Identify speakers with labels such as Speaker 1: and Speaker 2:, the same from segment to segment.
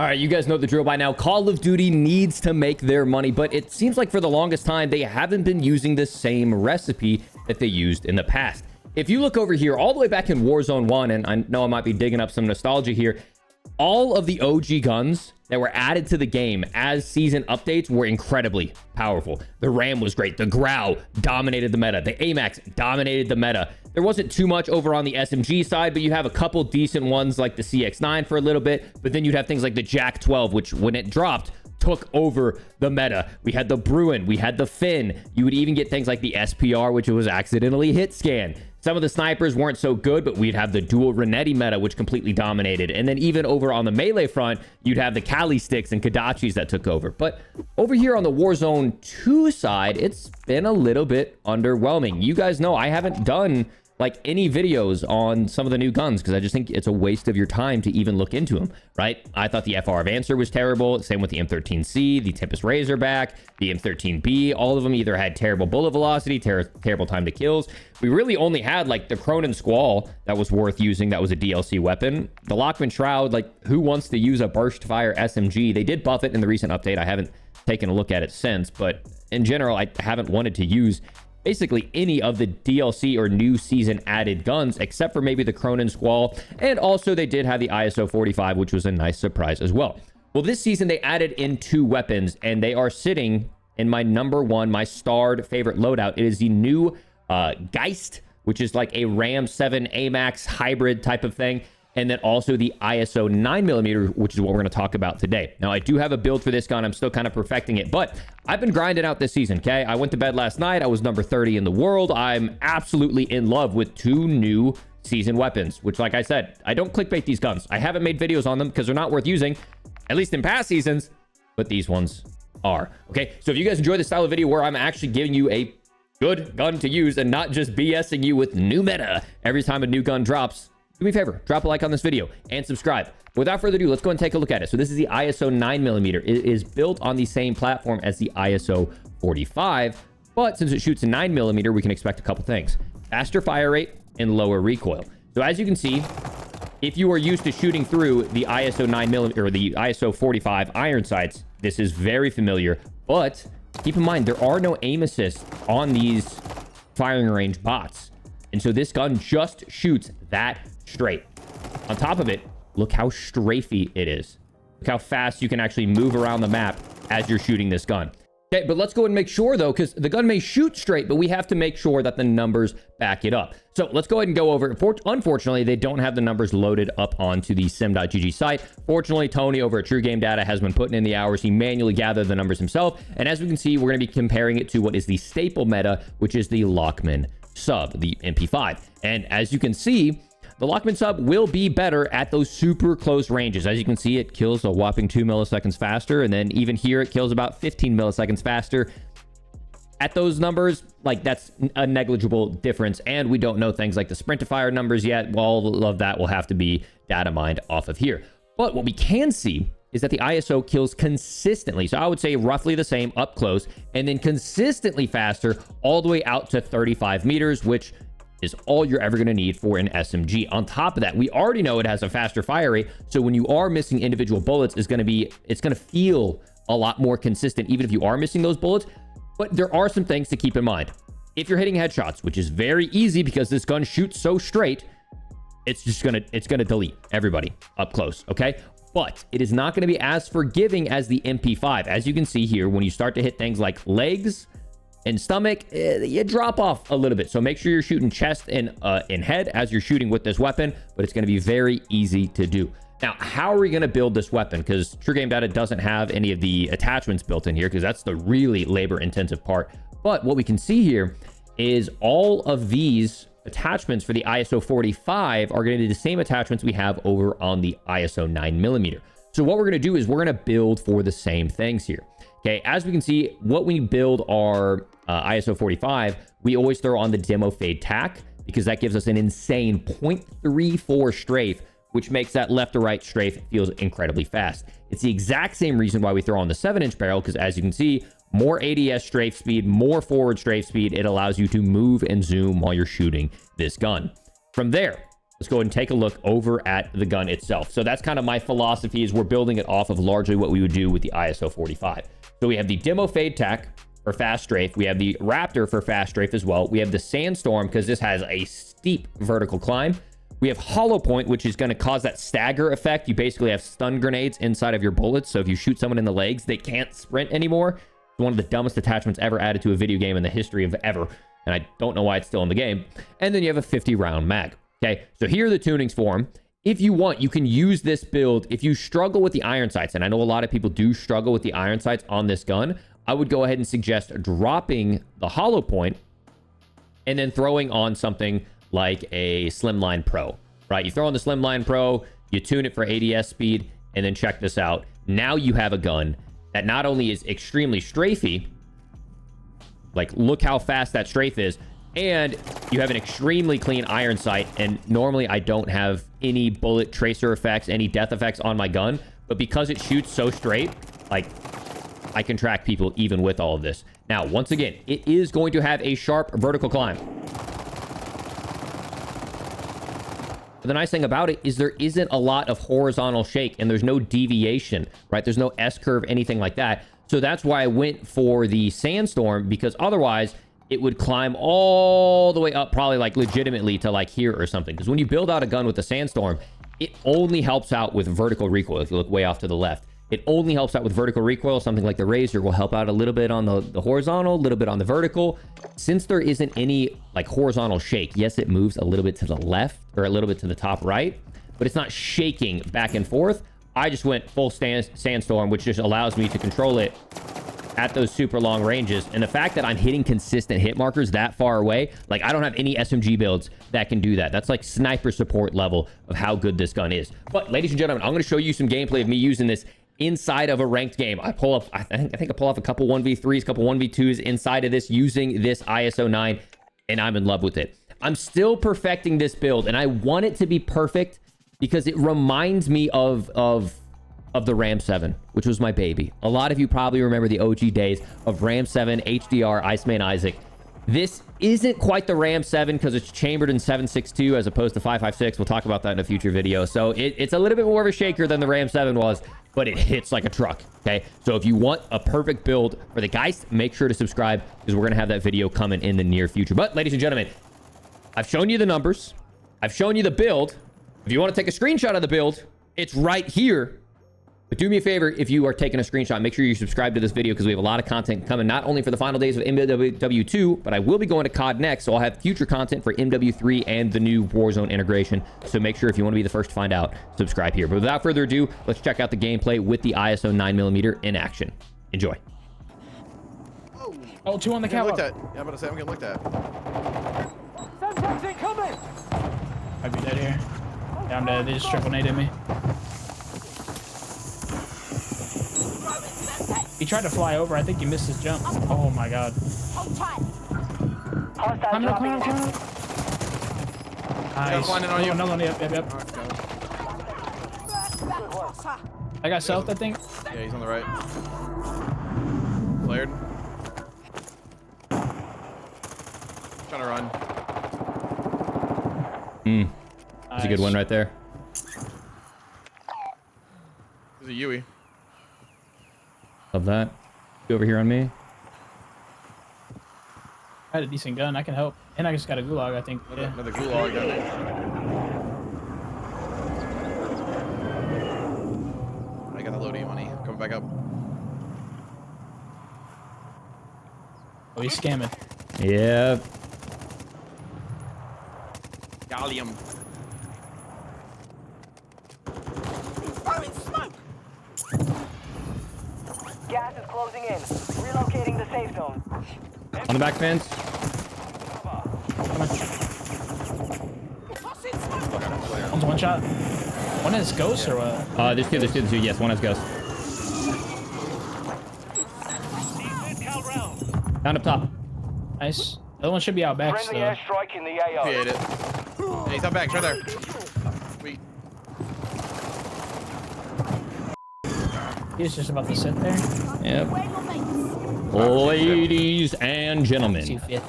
Speaker 1: All right, you guys know the drill by now. Call of Duty needs to make their money, but it seems like for the longest time, they haven't been using the same recipe that they used in the past. If you look over here, all the way back in Warzone 1, and I know I might be digging up some nostalgia here, all of the OG guns that were added to the game as season updates were incredibly powerful. The Ram was great. The Grau dominated the meta. The AMAX dominated the meta. There wasn't too much over on the SMG side, but you have a couple decent ones like the CX-9 for a little bit, but then you'd have things like the JAK-12, which when it dropped, took over the meta. We had the Bruin, we had the Finn. You would even get things like the SPR, which was accidentally hit scan. Some of the snipers weren't so good, but we'd have the dual Renetti meta, which completely dominated. And then even over on the melee front, you'd have the Kali sticks and Kadachis that took over. But over here on the Warzone 2 side, it's been a little bit underwhelming. You guys know I haven't done like any videos on some of the new guns because I just think it's a waste of your time to even look into them, right? I thought the FR Avancer was terrible. Same with the M13C, the Tempest Razorback, the M13B. All of them either had terrible bullet velocity, terrible time to kills. We really only had like the Cronin Squall that was worth using. That was a DLC weapon. The Lockman Shroud, like who wants to use a burst fire SMG? They did buff it in the recent update. I haven't taken a look at it since, but in general, I haven't wanted to use basically any of the DLC or new season added guns except for maybe the Cronin Squall, and also they did have the ISO 45, which was a nice surprise as well. Well, this season they added in 2 weapons and they are sitting in my number 1, my starred favorite loadout. It is the new Geist, which is like a Ram 7 AMAX hybrid type of thing, and then also the ISO 9mm, which is what we're going to talk about today. Now, I do have a build for this gun. I'm still kind of perfecting it, but I've been grinding out this season, okay? I went to bed last night. I was number 30 in the world. I'm absolutely in love with 2 new season weapons, which, like I said, I don't clickbait these guns. I haven't made videos on them because they're not worth using, at least in past seasons, but these ones are, okay? So if you guys enjoy this style of video where I'm actually giving you a good gun to use and not just BSing you with new meta every time a new gun drops, do me a favor, drop a like on this video and subscribe. Without further ado, let's go and take a look at it. So this is the ISO 9mm. It is built on the same platform as the ISO 45, but since it shoots a 9mm, we can expect a couple things. Faster fire rate and lower recoil. So as you can see, if you are used to shooting through the ISO 9mm or the ISO 45 iron sights, this is very familiar, but keep in mind, there are no aim assist on these firing range bots. And so this gun just shoots that straight. On top of it, look how strafey it is. Look how fast you can actually move around the map as you're shooting this gun. Okay, but let's go and make sure though, because the gun may shoot straight, but we have to make sure that the numbers back it up. So let's go ahead and go over it. Unfortunately, they don't have the numbers loaded up onto the sim.gg site. Fortunately, Tony over at True Game Data has been putting in the hours. He manually gathered the numbers himself. And as we can see, we're going to be comparing it to what is the staple meta, which is the Lockman sub, the MP5. And as you can see, the Lockman sub will be better at those super close ranges. As you can see, it kills a whopping 2 milliseconds faster. And then even here, it kills about 15 milliseconds faster. At those numbers, like that's a negligible difference. And we don't know things like the sprint to fire numbers yet. All of that will have to be data mined off of here. But what we can see is that the ISO kills consistently. So I would say roughly the same up close and then consistently faster all the way out to 35 meters, which is all you're ever going to need for an SMG. On top of that, we already know it has a faster fire rate. So when you are missing individual bullets, it's going to feel a lot more consistent, even if you are missing those bullets. But there are some things to keep in mind. If you're hitting headshots, which is very easy because this gun shoots so straight, it's going to delete everybody up close. Okay. But it is not going to be as forgiving as the MP5. As you can see here, when you start to hit things like legs and stomach, you drop off a little bit. So make sure you're shooting chest and head as you're shooting with this weapon, but it's going to be very easy to do. Now, how are we going to build this weapon? Because True Game Data doesn't have any of the attachments built in here because that's the really labor-intensive part. But what we can see here is all of these attachments for the ISO 45 are going to be the same attachments we have over on the ISO 9mm. So what we're going to do is we're going to build for the same things here. Okay, as we can see, what we build our ISO 45, we always throw on the demo fade tack because that gives us an insane 0.34 strafe, which makes that left to right strafe feels incredibly fast. It's the exact same reason why we throw on the 7-inch barrel, because as you can see, more ADS strafe speed, more forward strafe speed. It allows you to move and zoom while you're shooting this gun. From there, let's go ahead and take a look over at the gun itself. So that's kind of my philosophy, is we're building it off of largely what we would do with the ISO 45. So we have the Demo Fade Tac for fast strafe. We have the Raptor for fast strafe as well. We have the Sandstorm because this has a steep vertical climb. We have Hollow Point, which is going to cause that stagger effect. You basically have stun grenades inside of your bullets. So if you shoot someone in the legs, they can't sprint anymore. It's one of the dumbest attachments ever added to a video game in the history of ever. And I don't know why it's still in the game. And then you have a 50 round mag. Okay, so here are the tunings for them. If you want, you can use this build. If you struggle with the iron sights, and I know a lot of people do struggle with the iron sights on this gun, I would go ahead and suggest dropping the Hollow Point and then throwing on something like a Slimline Pro, right? You throw on the Slimline Pro, you tune it for ADS speed, and then check this out. Now you have a gun that not only is extremely strafey, like look how fast that strafe is, and you have an extremely clean iron sight. And normally I don't have any bullet tracer effects, any death effects on my gun, but because it shoots so straight, like I can track people even with all of this. Now, once again, it is going to have a sharp vertical climb. But the nice thing about it is there isn't a lot of horizontal shake, and there's no deviation, right? There's no S-curve, anything like that. So that's why I went for the Sandstorm, because otherwise it would climb all the way up, probably like legitimately to like here or something. Because when you build out a gun with the Sandstorm, it only helps out with vertical recoil. If you look way off to the left, it only helps out with vertical recoil. Something like the Razor will help out a little bit on the horizontal, a little bit on the vertical. Since there isn't any like horizontal shake, yes, it moves a little bit to the left or a little bit to the top right, but it's not shaking back and forth. I just went full Sandstorm, which just allows me to control it at those super long ranges. And the fact that I'm hitting consistent hit markers that far away, like I don't have any SMG builds that can do that. That's like sniper support level of how good this gun is. But ladies and gentlemen, I'm going to show you some gameplay of me using this inside of a ranked game. I pull up, I think I pull off a couple 1v3s, couple 1v2s inside of this using this ISO 9, and I'm in love with it. I'm still perfecting this build, and I want it to be perfect because it reminds me of the Ram 7, which was my baby. A lot of you probably remember the OG days of Ram 7, HDR, IceManIsaac. This isn't quite the Ram 7 because it's chambered in 7.62 as opposed to 5.56. We'll talk about that in a future video. So it's a little bit more of a shaker than the Ram 7 was, but it hits like a truck, okay? So if you want a perfect build for the Geist, make sure to subscribe because we're going to have that video coming in the near future. But ladies and gentlemen, I've shown you the numbers. I've shown you the build. If you want to take a screenshot of the build, it's right here. But do me a favor, if you are taking a screenshot, make sure you subscribe to this video because we have a lot of content coming, not only for the final days of MW2, but I will be going to COD next, so I'll have future content for MW3 and the new Warzone integration. So make sure if you want to be the first to find out, subscribe here. But without further ado, let's check out the gameplay with the ISO 9mm in action. Enjoy.
Speaker 2: Oh, two on the catwalk.
Speaker 3: Yeah, I'm about to say I'm getting looked at.
Speaker 4: Sometimes incoming.
Speaker 2: I'd be dead here. Yeah, I'm dead. They just triple naded me. He tried to fly over. I think he missed his jump. Oh my god.
Speaker 4: Hold tight.
Speaker 2: Climb up, climb up, climb up. Nice.
Speaker 3: Landing on you.
Speaker 2: Another one. Yep.
Speaker 4: Good work.
Speaker 2: I got self, I think.
Speaker 3: Yeah, he's on the right. Flared. Trying to run.
Speaker 1: That's a good one right there.
Speaker 3: There's a Yui.
Speaker 1: Love that. You over here on me?
Speaker 2: I had a decent gun. I can help. And I just got a gulag, I think. Yeah.
Speaker 3: Another gulag gun. I got the loading money. Coming back up.
Speaker 2: Oh, he's scamming.
Speaker 1: Yep.
Speaker 3: Gallium.
Speaker 4: Throwing smoke. Gas is closing in. Relocating the safe zone.
Speaker 1: On the back fence.
Speaker 2: Come on.
Speaker 4: Tossing smoke.
Speaker 2: One's one shot. One is ghost or what?
Speaker 1: There's two. Yes, one has ghost. Down up top.
Speaker 2: Nice. The other one should be out back
Speaker 4: Friendly
Speaker 2: still.
Speaker 4: airstrike in the AO.
Speaker 3: He ate it. Yeah, he's out back. Right there. Sweet.
Speaker 2: He was just about to sit there.
Speaker 1: Yep. Ladies and
Speaker 2: See
Speaker 1: gentlemen.
Speaker 2: if it.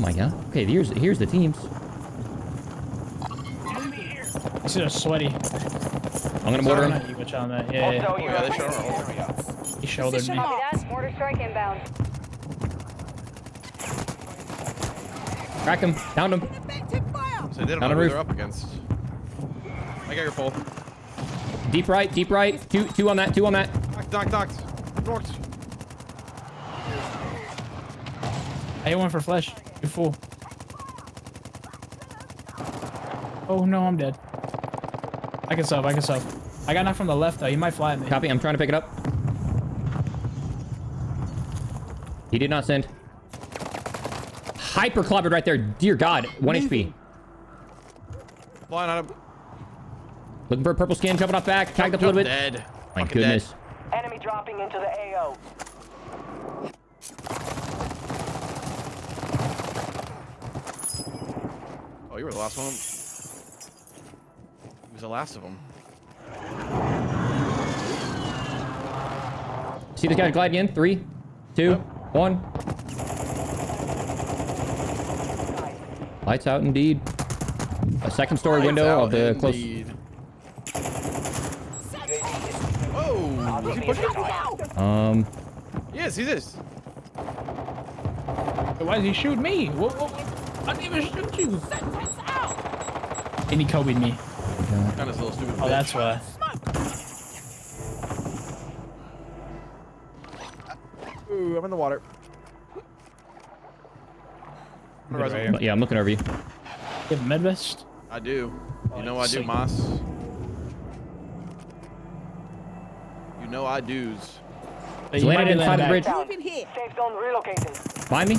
Speaker 1: Oh my god. Okay, here's the teams.
Speaker 2: This is sweaty.
Speaker 1: I'm gonna mortar him.
Speaker 2: You go on that. Yeah, yeah.
Speaker 3: Oh, yeah, they showed
Speaker 2: He shouldered me.
Speaker 4: Copy that. Mortar strike inbound.
Speaker 1: Crack him. Down him.
Speaker 3: So they don't
Speaker 1: Down
Speaker 3: know
Speaker 1: the
Speaker 3: who
Speaker 1: roof.
Speaker 3: they're up against. I got your full.
Speaker 1: Deep right. Deep right. Two on that. Two on that.
Speaker 3: Knocked.
Speaker 2: I hit one for flesh. You fool. Oh no, I'm dead. I can sub. I got knocked from the left though. He might fly at me.
Speaker 1: Copy. I'm trying to pick it up. He did not send. Hyper clobbered right there. Dear God. 1 HP.
Speaker 3: Flying at him.
Speaker 1: Looking for a purple skin. Jumping off back. Tagged up a little bit.
Speaker 3: Dead.
Speaker 1: My
Speaker 3: Fucking
Speaker 1: goodness.
Speaker 3: dead.
Speaker 4: Enemy dropping into the AO.
Speaker 3: Oh, you were the last one. He was the last of them.
Speaker 1: See this guy gliding in? 3, 2, 1. Lights out indeed. A second story window of the close.
Speaker 3: Oh, is he pushing? Yes, he is.
Speaker 2: Why did he shoot me? Whoa. I didn't even shoot you. And he Kobe'd me.
Speaker 3: Kind of little stupid.
Speaker 2: Oh, that's why.
Speaker 3: Ooh, I'm in the water.
Speaker 2: Right here.
Speaker 1: Yeah, I'm looking over you.
Speaker 2: You have a med vest?
Speaker 3: I do. You know I do,
Speaker 2: sick.
Speaker 3: Moss. You know I do's.
Speaker 1: He's landed inside the bridge.
Speaker 4: Moving here. Safe zone relocated.
Speaker 1: Find me.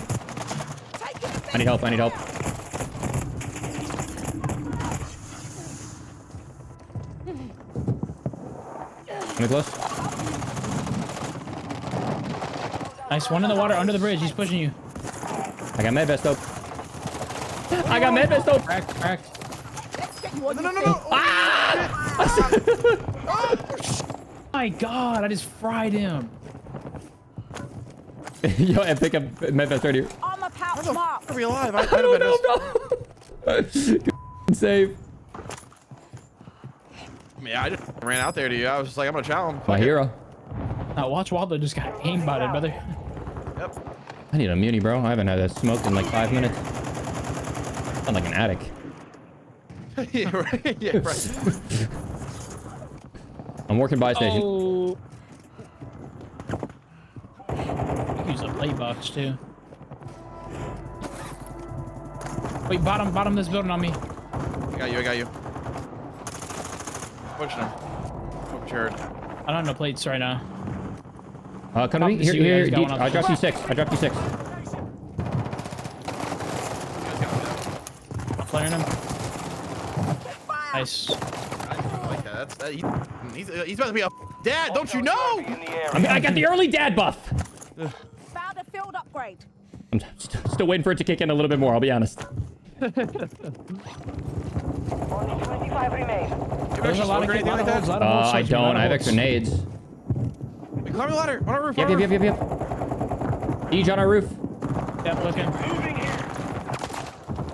Speaker 1: I need help. Coming close.
Speaker 2: Nice. One in the water under the bridge. He's pushing you.
Speaker 1: I got med vest up. I got med vest up.
Speaker 2: Cracked.
Speaker 3: No.
Speaker 2: My God, I just fried him.
Speaker 1: Yo, and pick up med vest right here.
Speaker 5: Armor pouch mark.
Speaker 3: Are we alive? I
Speaker 1: Oh, no. Save.
Speaker 3: Yeah, I just ran out there to you. I was just like, I'm gonna chow him.
Speaker 1: My hero.
Speaker 2: Now watch Waldo just got aimbotted, brother.
Speaker 3: Yep.
Speaker 1: I need a muni, bro. I haven't had that smoked in like 5 minutes. I'm like an addict.
Speaker 3: Yeah, right. Yeah, right.
Speaker 1: I'm working by station.
Speaker 2: Oh. You can use a play box too. Wait, bottom this building on me.
Speaker 3: I got you. Pushing him. Hope you heard.
Speaker 2: I don't have no plates right now.
Speaker 1: Come to me.
Speaker 2: Top of the
Speaker 1: Here.
Speaker 2: suit, guys,
Speaker 1: I dropped you 6. I dropped you 6.
Speaker 2: Flaring him. Nice.
Speaker 3: I like that. He's about to be a dad. Don't you know?
Speaker 4: In the area.
Speaker 1: I mean, I got the early dad buff.
Speaker 5: Found a field upgrade.
Speaker 1: I'm still waiting for it to kick in a little bit more, I'll be honest.
Speaker 4: Only 25 remain.
Speaker 2: There's a lot of
Speaker 3: anything like that?
Speaker 1: I don't. I have extra nades.
Speaker 3: Hey, climb the ladder. On our roof.
Speaker 1: Yep. Siege on our roof.
Speaker 2: Yep, looking.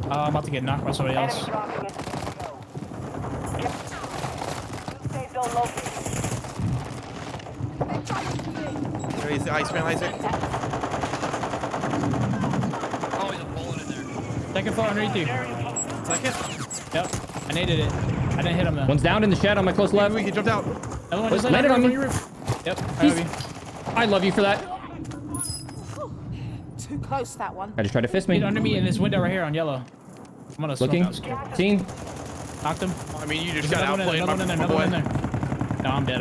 Speaker 2: I'm about to get knocked by somebody
Speaker 4: Enemy
Speaker 2: else.
Speaker 4: dropping into the AO. Safe zone located.
Speaker 3: He's the IceManIsaac.
Speaker 2: Second floor underneath you.
Speaker 3: Second.
Speaker 2: Yep, I naded it. I didn't hit him though.
Speaker 1: One's down in the shed on my close left.
Speaker 3: We can jump out.
Speaker 2: Another one just
Speaker 1: landed on me.
Speaker 2: your roof. Yep, I
Speaker 1: He's-
Speaker 2: have you.
Speaker 1: I love you for that.
Speaker 5: Too close, that one.
Speaker 1: I just tried to fist
Speaker 2: He's
Speaker 1: me.
Speaker 2: under me in this window right here on yellow. I'm gonna smoke
Speaker 1: Looking.
Speaker 2: out scared.
Speaker 1: Seen.
Speaker 2: Knocked him.
Speaker 3: I mean, you just
Speaker 2: There's
Speaker 3: got
Speaker 2: another one in there,
Speaker 3: outplayed
Speaker 2: another
Speaker 3: my
Speaker 2: one in there,
Speaker 3: boy.
Speaker 2: another one in there. No, I'm dead.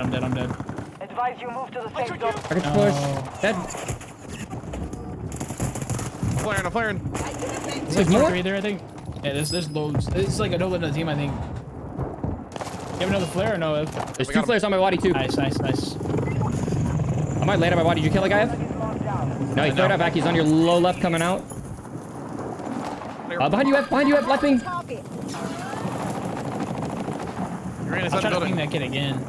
Speaker 4: Advise you move to the safe zone.
Speaker 1: I can push. Dead.
Speaker 3: I'm flaring.
Speaker 1: There's more?
Speaker 2: Three there, I think. Yeah, there's loads. This is like a no-limit team, I think. You have another flare or no?
Speaker 1: There's 2 flares on my body too.
Speaker 2: Nice.
Speaker 1: I might land on my body. Did you kill the guy? No, he flared out back. He's on your low left coming out. Behind you, left wing.
Speaker 5: Target.
Speaker 3: You ran
Speaker 2: I'm
Speaker 3: inside the
Speaker 2: trying to ping
Speaker 3: building.
Speaker 2: that kid again.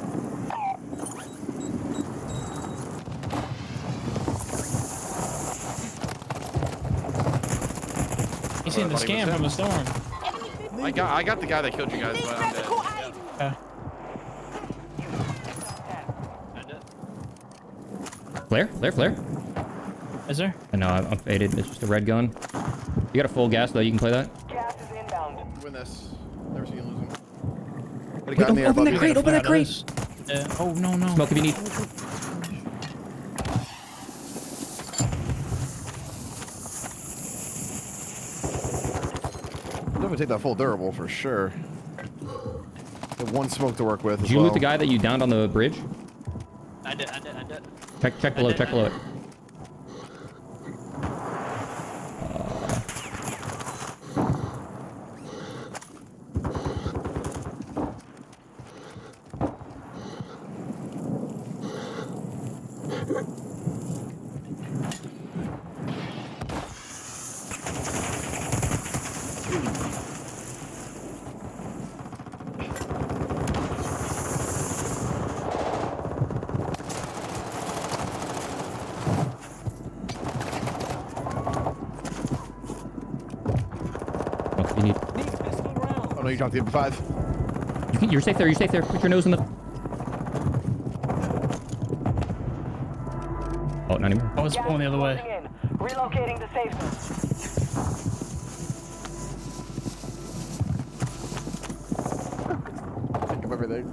Speaker 2: seen the
Speaker 3: I thought he was
Speaker 2: scam from
Speaker 3: him.
Speaker 2: the storm.
Speaker 3: I got the guy that killed you guys, but I'm dead.
Speaker 2: Okay.
Speaker 1: Flare.
Speaker 2: Is there?
Speaker 1: I know, I'm faded. It's just a red gun. You got a full gas, though. You can play that.
Speaker 4: Gas is inbound.
Speaker 3: Win this. Never seen you lose him. What a
Speaker 1: Wait,
Speaker 3: guy in the air
Speaker 1: open
Speaker 3: above
Speaker 1: that
Speaker 3: you.
Speaker 1: crate, open that crate.
Speaker 2: Yeah. Oh, no.
Speaker 1: Smoke if you need.
Speaker 3: Definitely take that full durable for sure. Have one smoke to work with.
Speaker 1: Did you loot the guy that you downed on the bridge?
Speaker 6: I did.
Speaker 1: Check below, check below it. You need.
Speaker 3: Oh no, you dropped the MP5.
Speaker 1: You're safe there. You're safe there. Put your nose in the. Oh, not anymore.
Speaker 2: I was pulling the other way.
Speaker 4: Closing in. Relocating the safe zone.
Speaker 3: Pick up everything.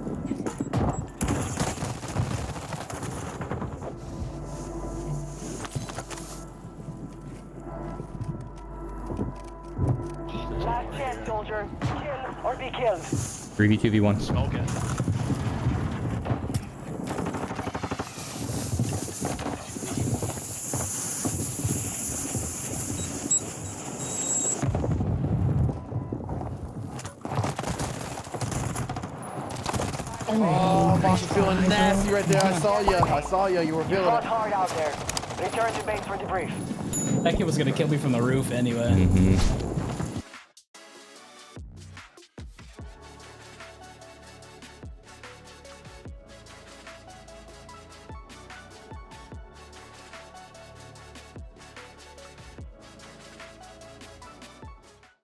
Speaker 4: Last chance, soldier. Kill or be killed.
Speaker 1: 3v2v1.
Speaker 6: Smoke it.
Speaker 3: Oh, Mosh is feeling nasty right there. I saw you. You were
Speaker 4: You
Speaker 3: feeling
Speaker 4: fought
Speaker 3: it.
Speaker 4: hard out there. Return to base for debrief.
Speaker 2: That kid was gonna kill me from the roof anyway.
Speaker 1: Mm-hmm.